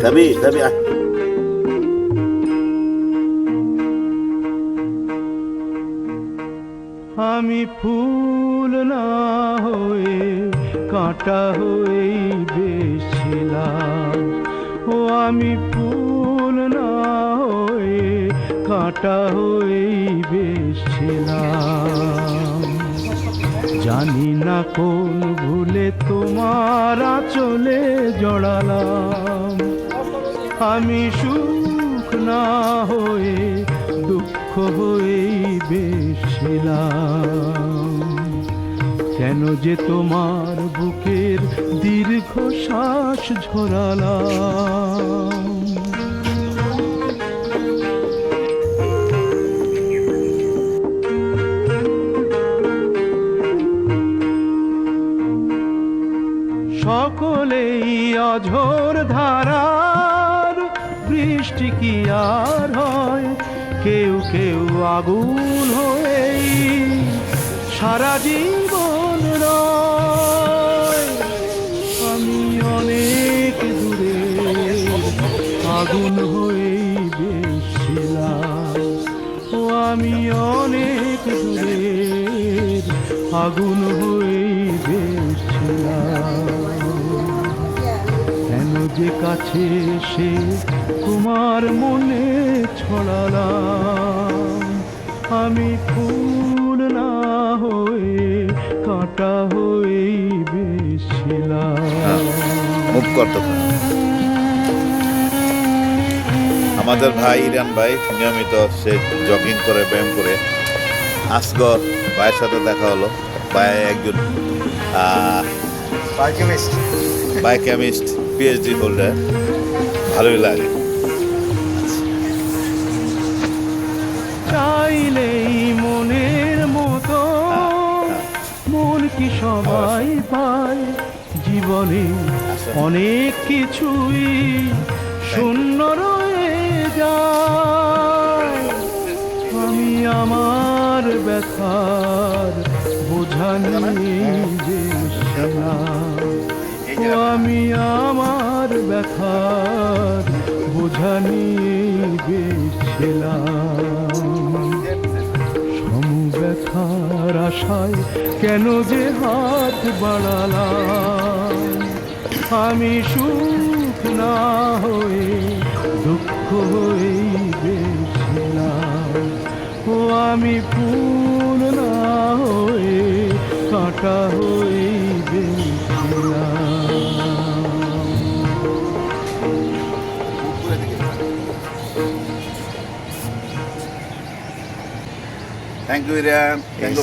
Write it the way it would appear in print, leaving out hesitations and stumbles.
যাবি যাবি আয়। আমি ফুল না হয়ে কাঁটা হয়েই বেশিলাম, ও আমি ফুল না হয়ে কাঁটা হয়েই বেশিলাম। জানি না কোন ভুলে তোমার আঁচলে জড়ালাম। আমি সুখ না হয়ে দুঃখ হয়েই বেশিলাম। কেন যে তোমার বুকের দীর্ঘ শ্বাস ঝরালাম। সকলেই অঝোর ধারার বৃষ্টি কি আর হয়, কেউ কেউ আগুন হয়েই সারা জীবন রয়। আমি অনেক দূরে আগুন হয়েই বেশিলাম, ও আমি অনেক দূরে আগুন হয়েই বেশিলাম। কেন যে কাছে এসে তোমার মনে ছড়ালাম। আমি ফুল না হয়ে কাঁটা হয়েই বেশিলাম। মুভ করতে আমাদের ভাই ইরান ভাই নিয়মিত সে জগিং করে, ব্যায়াম করে। আসগর ভাইয়ের সাথে দেখা হলো। ভাই একজন বায়োকেমিস্ট, পিএইচডি হোল্ডার। ভালোই লাগে। চাইলেই মনের মতো মন কি সবাই পায়, জীবনে অনেক কিছুই শূন্য রয়ে যায়। আমি আমার ব্যথার বোঝা নিয়ে বেশিলাম, ও আমি আমার ব্যথার বোঝা নিয়ে বেশিলাম। সমব্যথার আশায় কেন যে হাত বাড়ালাম। আমি সুখ না হয়ে দুঃখ হয়েই বেশিলাম, ও আমি ফুল না হয়ে কাঁটা হয়েই বেশিলাম। Thank you Iran, thank you.